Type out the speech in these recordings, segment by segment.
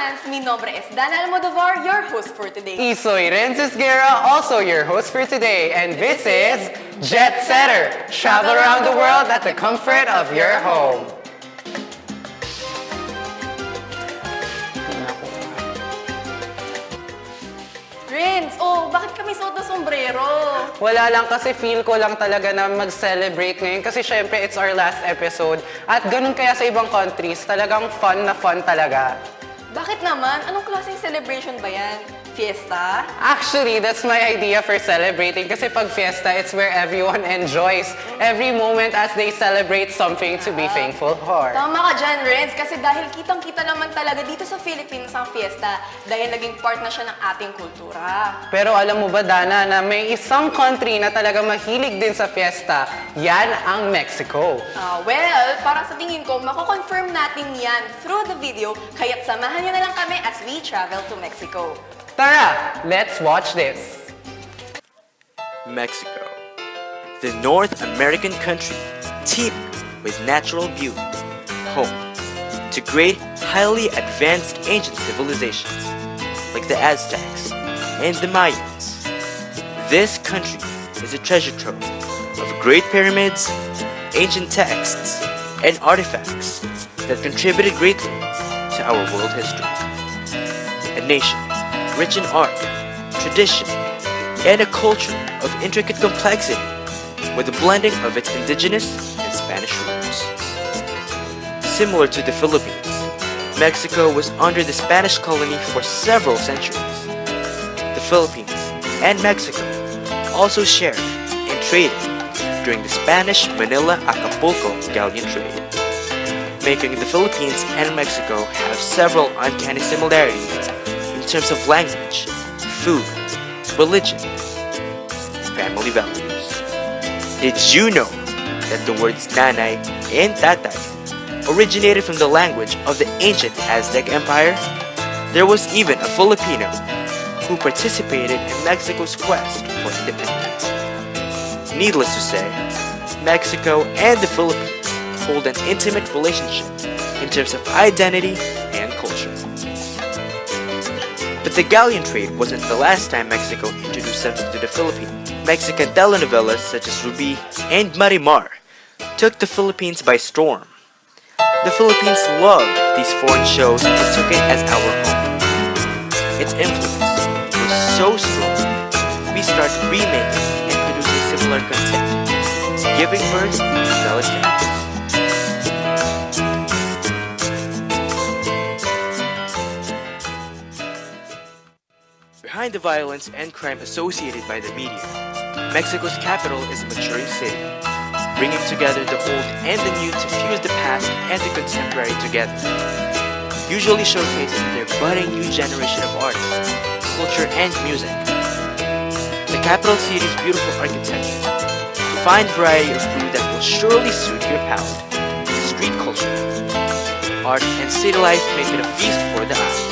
fans, mi nombre es Danah Almodovar, your host for today. Y soy Renz Esguerra, also your host for today, and this is Jetsetter. Travel around the world at the comfort of your home. Renz, bakit kami suot na sombrero? Wala lang kasi feel ko lang talaga na mag-celebrate ngayon kasi syempre it's our last episode at ganun kaya sa ibang countries, talagang fun na fun talaga. Bakit naman? Anong klaseng celebration ba yan? Fiesta? Actually, that's my idea for celebrating kasi pag fiesta, it's where everyone enjoys every moment as they celebrate something to be thankful for. Tama ka dyan, Renz, kasi dahil kitang-kita naman talaga dito sa Philippines ang fiesta dahil naging part na siya ng ating kultura. Pero alam mo ba, Danah, na may isang country na talaga mahilig din sa fiesta, yan ang Mexico. Well, para sa tingin ko, mako-confirm natin yan through the video, kaya't samahan niyo na lang kami as we travel to Mexico. Tara, let's watch this. Mexico, the North American country teeming with natural beauty, home to great, highly advanced ancient civilizations like the Aztecs and the Mayans. This country is a treasure trove of great pyramids, ancient texts, and artifacts that contributed greatly to our world history. A nation rich in art, tradition, and a culture of intricate complexity with a blending of its indigenous and Spanish roots. Similar to the Philippines, Mexico was under the Spanish colony for several centuries. The Philippines and Mexico also shared and traded during the Spanish Manila-Acapulco galleon trade, making the Philippines and Mexico have several uncanny similarities in terms of language, food, religion, family values. Did you know that the words nanay and tatay originated from the language of the ancient Aztec Empire? There was even a Filipino who participated in Mexico's quest for independence. Needless to say, Mexico and the Philippines hold an intimate relationship in terms of identity and culture. But the galleon trade wasn't the last time Mexico introduced something to the Philippines. Mexican telenovelas such as Ruby and Marimar took the Philippines by storm. The Philippines loved these foreign shows and took it as our home. Its influence was so strong, we started remaking and producing similar content, giving birth to teleseries. Behind the violence and crime associated by the media, Mexico's capital is a maturing city, bringing together the old and the new to fuse the past and the contemporary together, usually showcasing their budding new generation of artists, culture, and music. The capital city's beautiful architecture, a fine variety of food that will surely suit your palate, street culture, art, and city life make it a feast for the eyes.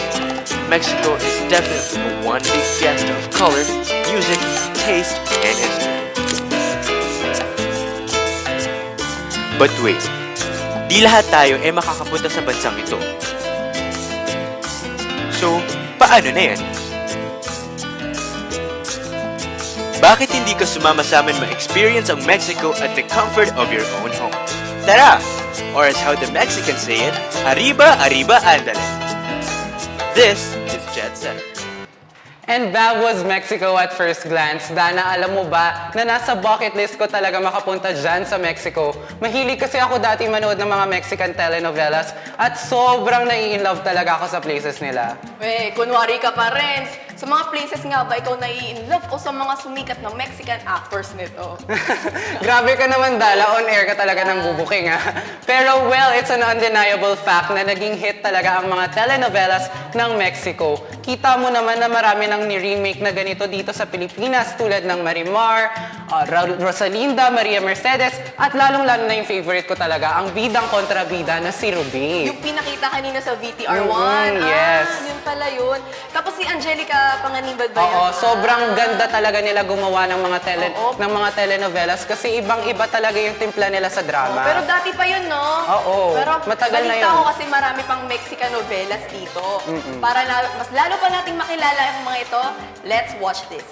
Mexico is definitely a one big fiesta of color, music, taste, and history. But wait, di lahat tayo ay makakapunta sa bansang ito. So, paano na yan? Bakit hindi ka sumama sa amin ma-experience ang Mexico at the comfort of your own home? Tara! Or as how the Mexicans say it, arriba, arriba, andale. This is Jetsetter. And that was Mexico at first glance. Danah, alam mo ba na nasa bucket list ko talaga makapunta dyan sa Mexico? Mahilig kasi ako dati manood ng mga Mexican telenovelas at sobrang nai-inlove talaga ako sa places nila. Kunwari ka pa, Renz. Sa mga places nga ba ikaw nai-inlove o sa mga sumikat na Mexican actors nito? Grabe ka naman, Dala. On air ka talaga ng bubuking, ha? Pero, well, it's an undeniable fact na naging hit talaga ang mga telenovelas ng Mexico. Kita mo naman na marami nang ni-remake na ganito dito sa Pilipinas tulad ng Marimar, Rosalinda, Maria Mercedes, at lalong-lalo na yung favorite ko talaga, ang bidang kontra bida na si Ruby. Yung pinakita kanina sa VTR1. Yes. Yun pala yun. Tapos si Angelica Panganiban ba yan? Oo, sobrang ganda talaga nila gumawa ng mga telenovelas kasi ibang-iba talaga yung timpla nila sa drama. Pero dati pa yun, no? Oo, Pero matagal na balita yun. ko kasi marami pang Mexican novelas dito. Para mas lalo pa nating makilala yung mga ito, let's watch this.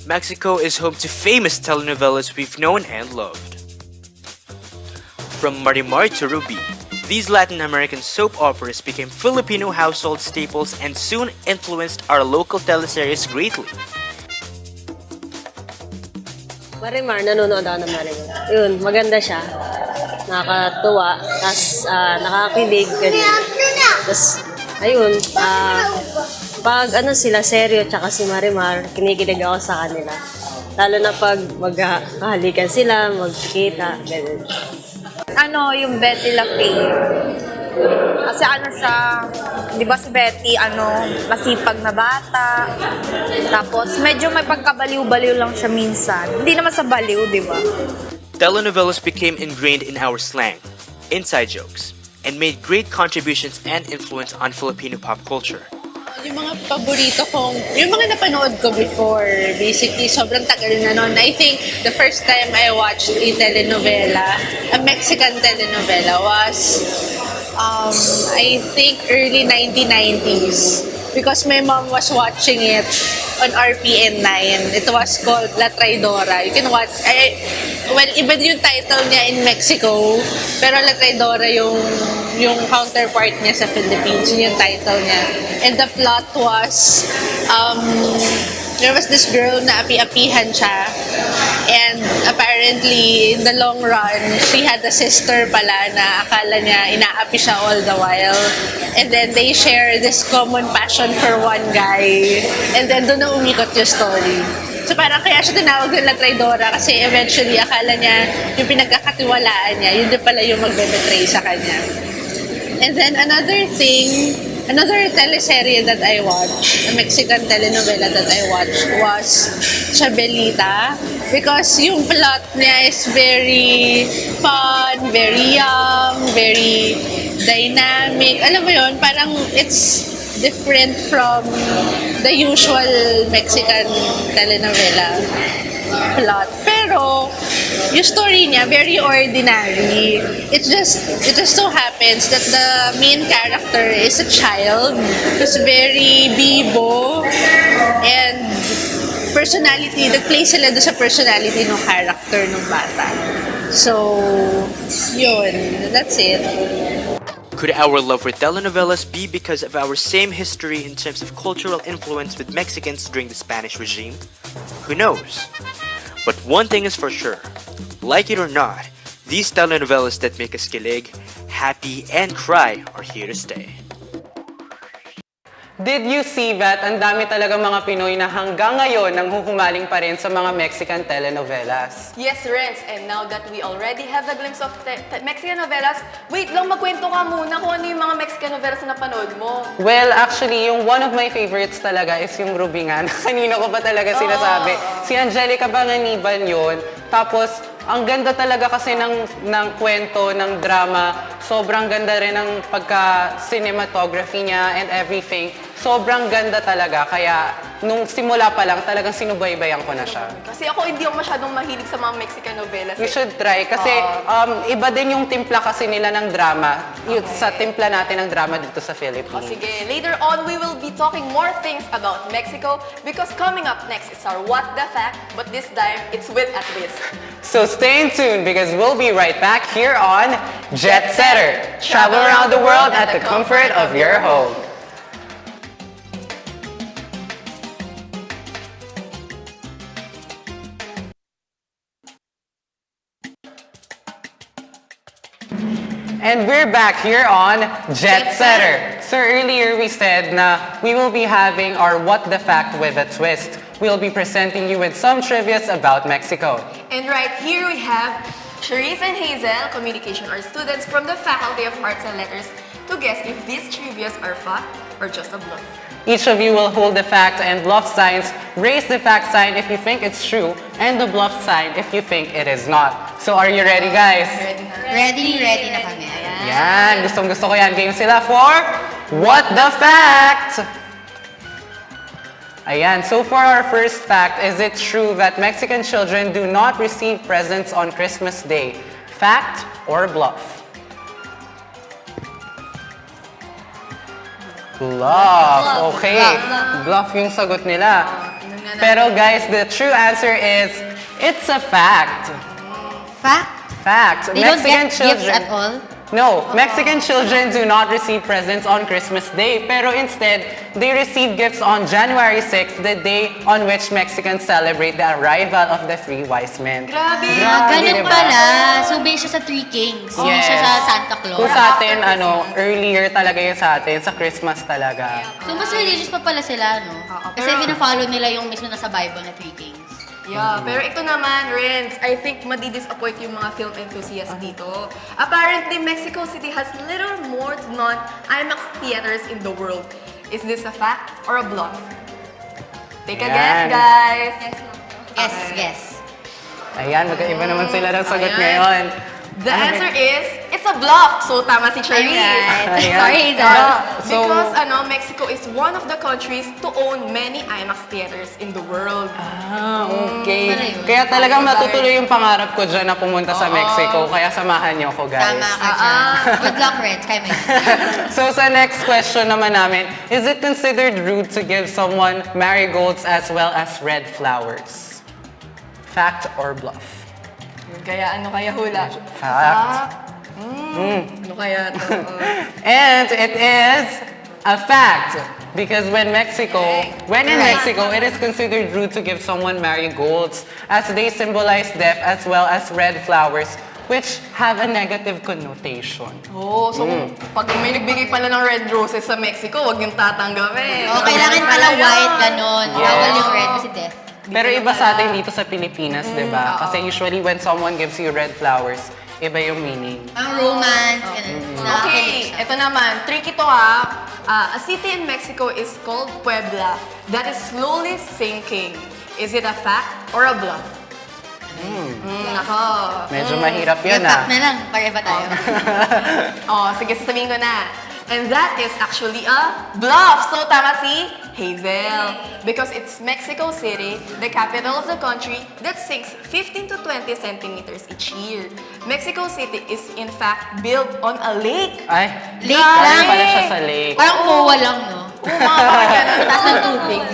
Mexico is home to famous telenovelas we've known and loved. From Marimar to Ruby, these Latin American soap operas became Filipino household staples and soon influenced our local teleseries greatly. Marimar, nanonood ako ng Marimar. Yun, maganda siya. Nakakatuwa, tapos nakakakilig, ganyan. Tapos, ayun, pag sila, seryo, tsaka si Marimar, kinikilig ako sa kanila. Lalo na pag magkahalikan sila, magkikita, ganyan. Yung Betty La Faye. Kasi siya, di ba si Betty, masipag na bata. Tapos, medyo may pagkabaliw-baliw lang siya minsan. Hindi naman sa baliw, di ba? Telenovelas became ingrained in our slang, inside jokes, and made great contributions and influence on Filipino pop culture. Yung mga paborito kong, yung mga napanood ko before, basically, sobrang tagal na nun. I think the first time I watched a telenovela, a Mexican telenovela, was, I think, early 1990s. Because my mom was watching it on RPN 9. It was called La Traidora. You can watch, iba din yung title niya in Mexico, pero La Traidora yung counterpart niya sa Philippines, yun yung title niya. And the plot was, there was this girl na api-apihan siya, and apparently, in the long run, she had a sister pala na akala niya inaapi siya all the while. And then they share this common passion for one guy. And then doon na umikot yung story. So parang kaya siya tinawag ng La Traidora kasi eventually akala niya yung pinagkakatiwalaan niya, yun din pala yung magbe-betray sa kanya. And then another teleserye that I watched, a Mexican telenovela that I watched was Chabelita, because yung plot niya is very fun, very young, very dynamic. Alam mo yun, parang it's different from the usual Mexican telenovela plot. Pero, yung story niya, very ordinary. It just so happens that the main character is a child who's very bibo, and personality, nag-play sila doon sa personality ng character ng bata. So, yun, that's it. Could our love for telenovelas be because of our same history in terms of cultural influence with Mexicans during the Spanish regime? Who knows? But one thing is for sure, like it or not, these telenovelas that make us kilig, happy, and cry are here to stay. Did you see that? Ang dami talaga mga Pinoy na hanggang ngayon nanghuhumaling pa rin sa mga Mexican telenovelas. Yes, Renz. And now that we already have a glimpse of Mexican novelas, wait lang, magkwento ka muna kung ano yung mga Mexican novelas na napanood mo. Well, actually, yung one of my favorites talaga is yung Ruby nga. Kanina ko pa talaga sinasabi. Si Angelica Panganiban yun. Tapos, ang ganda talaga kasi ng kwento, ng drama. Sobrang ganda rin ng pagka-cinematography niya and everything. Sobrang ganda talaga. Kaya, nung simula pa lang, talagang sinubaybayan ko na siya. Kasi hindi ako masyadong mahilig sa mga Mexican novelas. You should try. Kasi iba din yung timpla kasi nila ng drama. Sa timpla natin ng drama dito sa Philippines. Sige, later on, we will be talking more things about Mexico because coming up next is our What the Fact, but this time, it's with a twist. So stay tuned because we'll be right back here on Jetsetter. Travel around the world at the comfort of your home. And we're back here on Jetsetter. So earlier we said na we will be having our What the Fact with a twist. We'll be presenting you with some trivias about Mexico. And right here we have Charis and Hazel, communication arts students from the Faculty of Arts and Letters, to guess if these trivias are fact or just a bluff. Each of you will hold the fact and bluff signs. Raise the fact sign if you think it's true, and the bluff sign if you think it is not. So are you ready, guys? Ready Ready na kami. Yan, gustong-gusto ko yan. Game sila for What the fact? Ayan, so for our first fact, is it true that Mexican children do not receive presents on Christmas Day? Fact or bluff? Bluff. Okay. Bluff yung sagot nila. Pero guys, the true answer is, it's a fact. Fact? Fact. They don't get gifts at all? No, Mexican children do not receive presents on Christmas Day, pero instead, they receive gifts on January 6th, the day on which Mexicans celebrate the arrival of the three wise men. Grabe! Ganun diba? pala. So, based siya sa Three Kings. Hindi siya sa Santa Claus. Kung sa atin, earlier talaga yun sa atin, sa Christmas talaga. So, mas religious pa pala sila, no? Kasi pina-follow nila yung mismo nasa Bible na Three Kings. Yeah, pero ito naman, Renz, I think madi-disappoint yung mga film enthusiasts dito. Apparently, Mexico City has little more to none IMAX theaters in the world. Is this a fact or a bluff? Take a guess, guys. Yes. Ayan, magkaiba naman sila ng sagot ngayon. The answer is, it's a bluff. So, tama si Charis. Alright. Sorry, Hazel. Because Mexico is one of the countries to own many IMAX theaters in the world. Okay. Kaya talagang matutuloy yung pangarap ko dyan na pumunta sa Mexico. Kaya samahan niyo ako, guys. Tama ka dyan. Good luck, Renz. Kaya mo yun. So sa next question naman namin, is it considered rude to give someone marigolds as well as red flowers? Fact or bluff? Kaya ano kaya hula? Fact. Ano kaya to? And it is a fact. Because when in Mexico, it is considered rude to give someone marigolds as they symbolize death as well as red flowers, which have a negative connotation. Oh, so pag may nagbigay pala ng red roses sa Mexico, wag niyong tatanggapin. Kailangan pala white, ganon. Bawal yung red kasi death. Pero iba sa atin dito sa Pilipinas, di ba? Kasi usually when someone gives you red flowers, iba yung meaning. Ang romance, ganun. Okay, ito naman. Tricky to ha. A city in Mexico is called Puebla that is slowly sinking. Is it a fact or a bluff? Ako. Medyo mahirap yun, Yung fact na lang, pareha tayo. Sige, sasabihin ko na. And that is actually a bluff. So, tama si Hazel. Because it's Mexico City, the capital of the country, that sinks 15 to 20 centimeters each year. Mexico City is in fact built on a lake. Ay, Lake lang. pala siya sa lake. Parang kuwa lang, no? Taas ng tubig.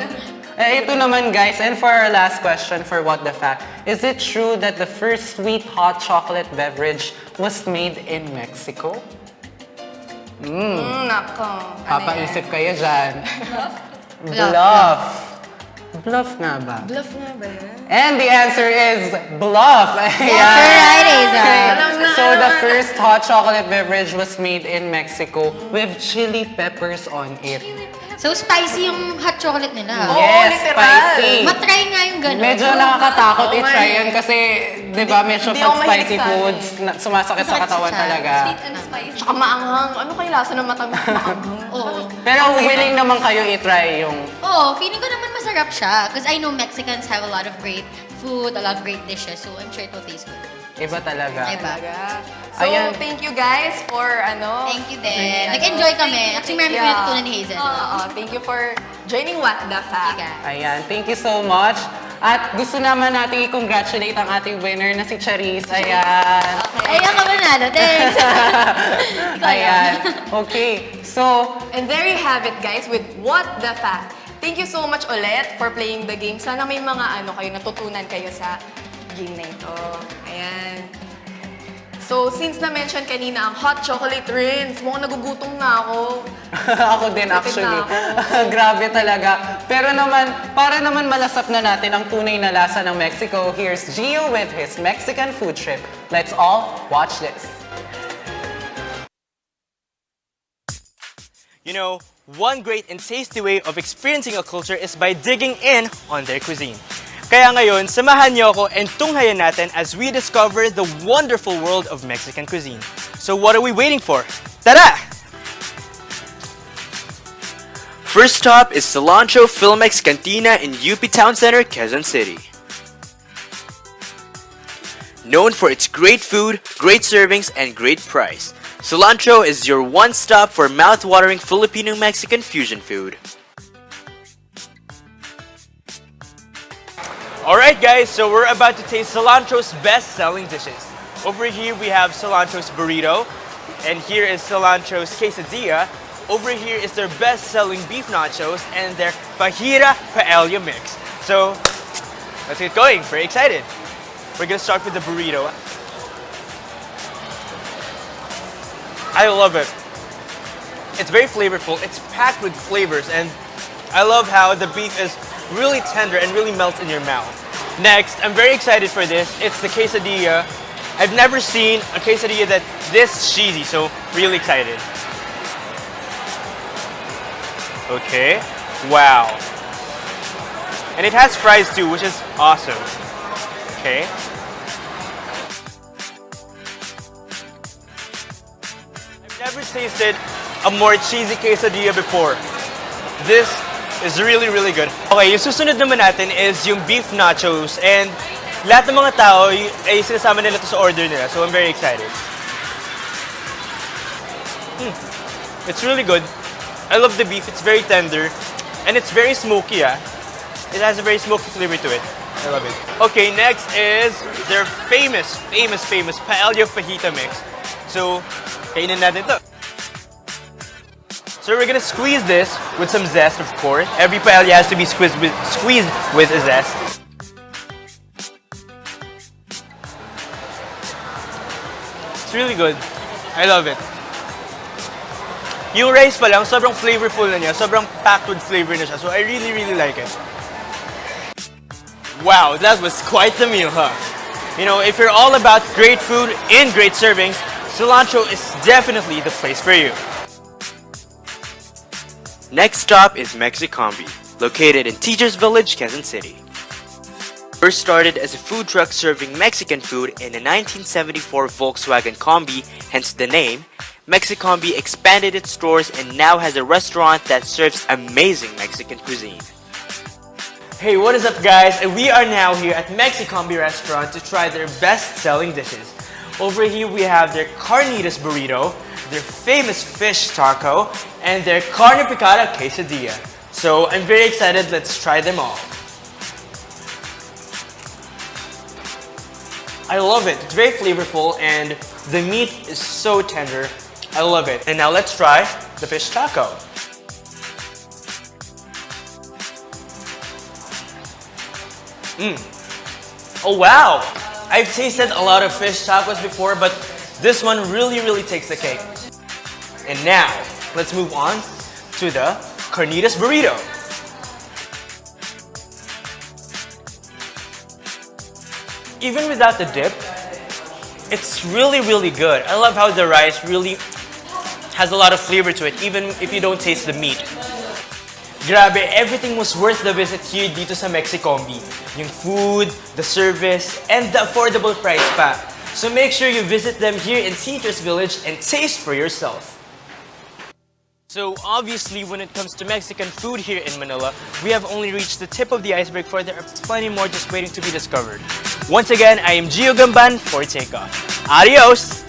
Ito naman guys, and for our last question for What the Fact, is it true that the first sweet hot chocolate beverage was made in Mexico? Nako. Papaisip kayo dyan. Bluff. Bluff nga ba? Bluff nga ba yan? And the answer is bluff. That's right, Hazel. So the first hot chocolate beverage was made in Mexico with chili peppers on it. So, spicy yung hot chocolate nila. Yes, literal. spicy. Matry nga yung gano'n. Medyo nakakatakot i-try yan kasi, di ba, medyo Hindi pag ako mahilig spicy sa foods, sumasakit sa katawan talaga. Tsaka maanghang. Ano kayo lasa ng matamis maanghang? Oo. Pero willing naman kayo i-try yung... Oo, feeling ko naman masarap siya. Because I know Mexicans have a lot of great food, a lot of great dishes. So, I'm sure it will taste good. Iba talaga. Iba. So, Ayan. thank you guys for Thank you din. Nag-enjoy kami. Actually, marami ko natutunan ni Hazel. Thank you for joining What the Fact. Ayan, thank you so much. At gusto naman natin i-congratulate ang ating winner na si Charis. Ayan. Ayun ka manalo. Thanks. Ayan. Okay. So, And there you have it guys with What the Fact. Thank you so much ulit for playing the game. Sana may mga kayo natutunan kayo sa game na ito. Ayan. So, since na-mention kanina ang hot chocolate rinse, mukhang nagugutom na ako. ako din actually. Grabe talaga. Pero naman, para naman malasap na natin ang tunay na lasa ng Mexico, here's Gio with his Mexican food trip. Let's all watch this. You know, one great and tasty way of experiencing a culture is by digging in on their cuisine. Kaya ngayon, samahan niyo ako and tunghayan natin as we discover the wonderful world of Mexican cuisine. So what are we waiting for? Tara! First stop is Cilantro Filmex Cantina in UP Town Center, Quezon City. Known for its great food, great servings, and great price, Cilantro is your one-stop for mouth-watering Filipino-Mexican fusion food. Alright guys, so we're about to taste Cilantro's best-selling dishes. Over here we have Cilantro's burrito, and here is Cilantro's quesadilla. Over here is their best-selling beef nachos and their fajita paella mix. So, let's get going. Very excited. We're gonna start with the burrito. I love it. It's very flavorful. It's packed with flavors, and I love how the beef is really tender and really melts in your mouth. Next, I'm very excited for this. It's the quesadilla. I've never seen a quesadilla that's this cheesy, so really excited. Okay, wow. And it has fries too, which is awesome. Okay. I've never tasted a more cheesy quesadilla before. This is really, really good. Okay, yung susunod naman natin is yung beef nachos, and lahat ng mga tao ay sinasama nila to sa order nila, so I'm very excited. It's really good. I love the beef, it's very tender, and it's very smoky, It has a very smoky flavor to it. I love it. Okay, next is their famous paella fajita mix. So, kainin natin to. So we're gonna squeeze this with some zest, of course. Every paella has to be squeezed with a zest. It's really good. I love it. Yung rice pa lang, sobrang flavorful na niya. Sobrang packed with flavor na siya. So I really, really like it. Wow, that was quite the meal, huh? You know, if you're all about great food in great servings, Cilantro is definitely the place for you. Next stop is Mexicombi, located in Teachers Village, Quezon City. First started as a food truck serving Mexican food in a 1974 Volkswagen Combi, hence the name, Mexicombi expanded its stores and now has a restaurant that serves amazing Mexican cuisine. Hey, what is up guys? We are now here at Mexicombi restaurant to try their best-selling dishes. Over here we have their carnitas burrito, their famous fish taco, and their carne picada quesadilla. So I'm very excited, let's try them all. I love it, it's very flavorful and the meat is so tender. I love it. And now let's try the fish taco. Oh wow! I've tasted a lot of fish tacos before, but this one really, really takes the cake. And now, let's move on to the carnitas burrito. Even without the dip, it's really, really good. I love how the rice really has a lot of flavor to it, even if you don't taste the meat. Grabe, everything was worth the visit here dito sa Mexicombi. Yung food, the service, and the affordable price pa. So make sure you visit them here in Teachers Village and taste for yourself. So obviously, when it comes to Mexican food here in Manila, we have only reached the tip of the iceberg, for there are plenty more just waiting to be discovered. Once again, I am Gio Gamban for Takeoff. Adios!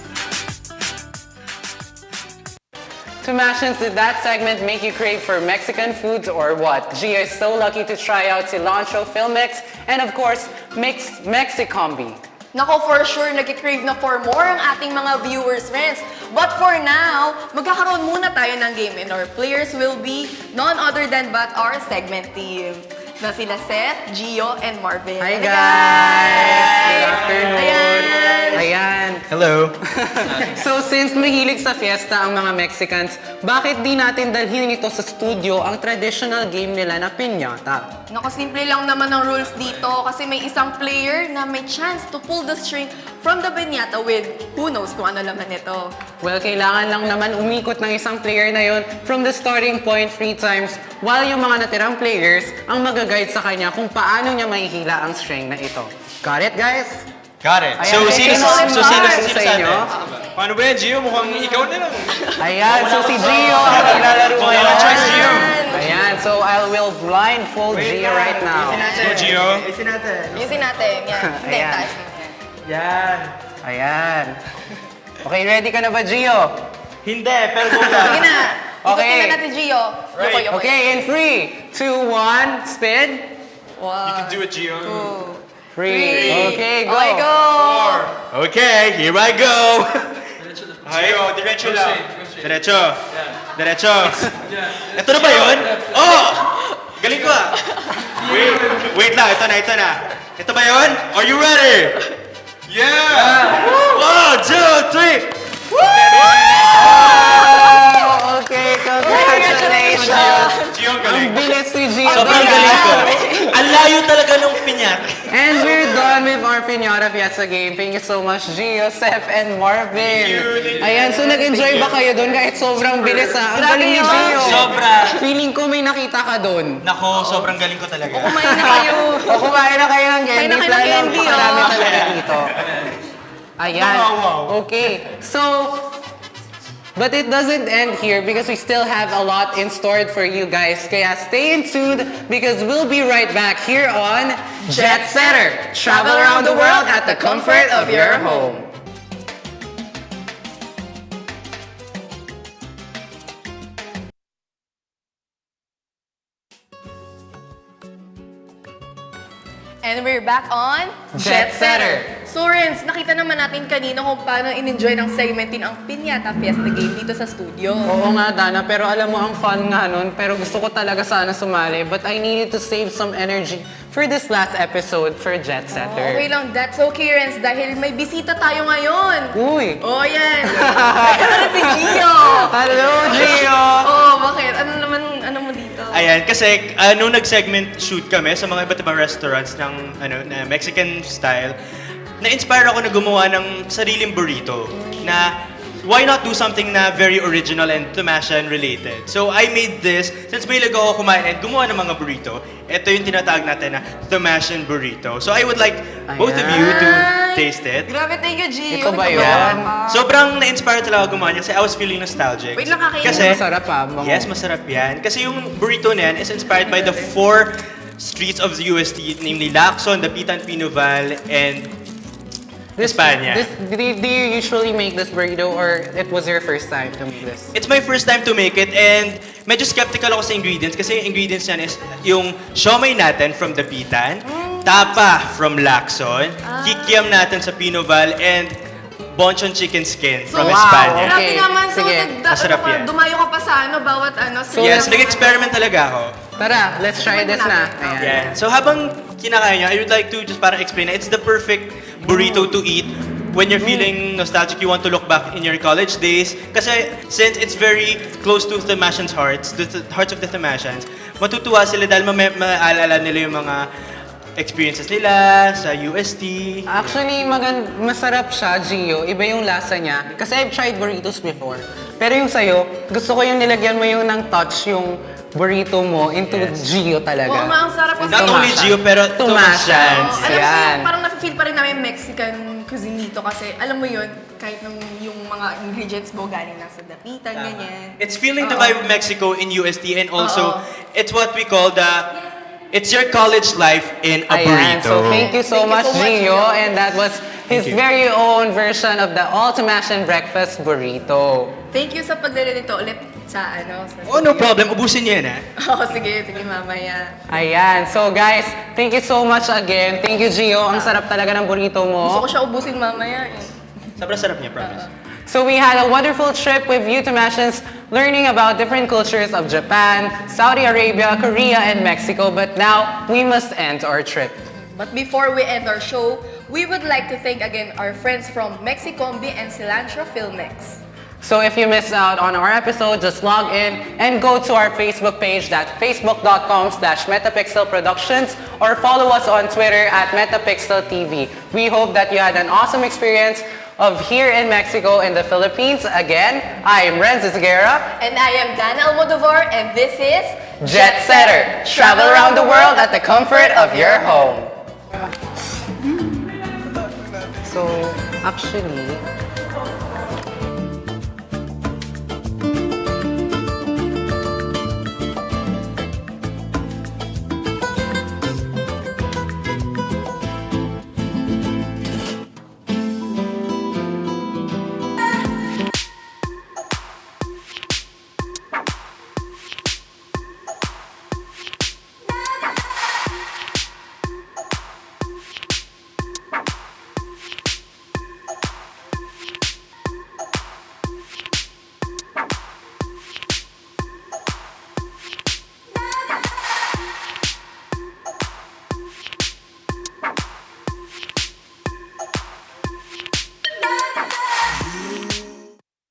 Tomashins, did that segment make you crave for Mexican foods or what? Gio is so lucky to try out Cilantro Filmix and of course, Mexicombi. Nako, for sure, nag-crave na for more ang ating mga viewers, friends. But for now, magkakaroon muna tayo ng game and our players will be none other than but our segment team. Na sila Seth, Gio, and Marvin. Hi guys! Good afternoon! Ayan! Ayan! Hello! So since mahilig sa fiesta ang mga Mexicans, bakit di natin dalhin ito sa studio ang traditional game nila na piñata? Nako, simple lang naman ang rules dito kasi may isang player na may chance to pull the string from the piñata with who knows kung ano laman nito. Well, kailangan lang naman umikot ng isang player na yun from the starting point 3 times while yung mga natirang players ang mag-guide sa kanya kung paano niya mahihila ang string na ito. Got it, guys? Got it. Ayan, Sino sa sa inyo? Paano ba yan, Gio? Mukhang ikaw na lang. Ayan, so si Gio ang ilalaro ngayon. choice, Gio. Ayan, so I will blindfold Gio right now. Go, Gio. Yusin natin. Yan. Hindi, Ayan. taas mo. Yan. Ayan. Okay, ready ka na ba, Gio? Hindi, pero go lang. Sige na. Okay. Ikutin na natin, Gio. Right. Yoko. Okay, in 3, 2, 1, spin. You can do it, Gio. 3. Okay, go. Okay, go. Okay, here I go. Gio, diretso lang. Diretso. Diretso. Ito na ba yun? Oh! Galing ko ah. Wait lang, ito na. Ito ba yun? Are you ready? Yeah! 1, 2, 3! Oh, okay, congratulations. Gio, ang Ang galing. bilis ni Gio. Sobrang galing ko. Ang layo talaga ng pinyat. And we're done with our Piñata Fiesta game. Thank you so much, Gio, Seth, and Marvin. Thank you. Ayan, so nag-enjoy ba kayo doon kahit sobrang bilis ha? Ang Grabe galing ni yun. Gio. Sobra. Feeling ko may nakita ka doon. Nako, sobrang galing ko talaga. Kumain na kayo. O kumain na kayo ng Kain na candy. kayo ng candy, Marami oh. talaga dito. Ayan. Wow. Okay, so... But it doesn't end here because we still have a lot in store for you guys. Kaya stay tuned because we'll be right back here on Jetsetter. Travel around the world at the comfort of your home. And we're back on Jetsetter. So Renz, nakita naman natin kanina kung paano in-enjoy ng segmentin ang Piñata Fiesta game dito sa studio. Oo nga, Danah, pero alam mo, ang fun nga nun. Pero gusto ko talaga sana sumali. But I needed to save some energy for this last episode for Jetsetter. Okay lang, that's okay Renz, dahil may bisita tayo ngayon. Uy! Oh, yan. Ito na si Gio. Hello, Gio! Oh, bakit? Ano mo dito? Ayan, kasi nung nag-segment shoot kami sa mga iba't ibang restaurants ng na Mexican style, na-inspire ako na gumawa ng sariling burrito na why not do something na very original and Tamashan related. So I made this, since mahilig ako kumain and gumawa ng mga burrito, ito yung tinatawag natin na Tamashan burrito. So I would like both of you to taste it. Grabe, thank you, Gio. Ito ba Nagpagawa yan? ka. Sobrang na-inspire talaga ako gumawa niya kasi I was feeling nostalgic. Wait lang, kakainin Kasi, Masarap ha? yes, masarap yan. Kasi yung burrito na yan is inspired by the 4 streets of the UST, namely Lacson, Dapitan, Pinoval, and España. Do you usually make this burrito or it was your first time to make this? It's my first time to make it and medyo skeptical ako sa ingredients kasi yung ingredients yan is yung siomay natin from Dapitan, tapa from Lacson, kikiam natin sa Pinoval, and bonchon chicken skin from wow, España. okay. Grabe naman, so Sige. Masarap yan. dumayo ka pa sa bawat So, Yes, nag-experiment talaga ako. Tara, let's try this na. Ayan. Yeah. So habang kinakain niya, I would like to just para explain na it's the perfect burrito to eat when you're feeling nostalgic, you want to look back in your college days. Kasi since it's very close to Tamashan's hearts, the hearts of the Tamashans, matutuwa sila dahil maalala nila yung mga experiences nila sa UST. Actually, masarap siya, Gio. Iba yung lasa niya. Kasi I've tried burritos before. Pero yung sa'yo, gusto ko yung nilagyan mo yung ng touch yung burrito mo into Gio talaga. Oo nga, ang sarap kasi. Not only Gio, pero Tamashans. Alam mo Yan. yun, parang nafe-feel pa rin namin Mexican cuisine dito kasi alam mo yun, kahit yung mga ingredients mo galing nasa dapitan, ganyan. It's feeling the vibe of Mexico in UST and also it's what we call it's your college life in a Ayan, burrito. so thank you so Thank you much, so much, Gio. Gio. And that was his very own version of the all-Tamashan breakfast burrito. Thank you sa pagdala nito ulit sa sa Oh, no problem. Ubusin niyo yan, ha? Oo, sige mamaya. Ayan. So guys, thank you so much again. Thank you, Gio. Ang sarap talaga ng burrito Gusto ko mo. siya ubusin mamaya eh. Sobrang sarap niya, promise. So we had a wonderful trip with you Tamashans, learning about different cultures of Japan, Saudi Arabia, Korea, and Mexico. But now, we must end our trip. But before we end our show, we would like to thank again our friends from Mexicombi and Cilantro Filmex. So if you missed out on our episode, just log in and go to our Facebook page, that's facebook.com/metapixelproductions, or follow us on Twitter at metapixeltv. We hope that you had an awesome experience of here in Mexico and the Philippines. Again, I am Renz Esguerra. And I am Danah Almodovar, and this is Jetsetter. Travel around the world at the comfort of your home. So, actually,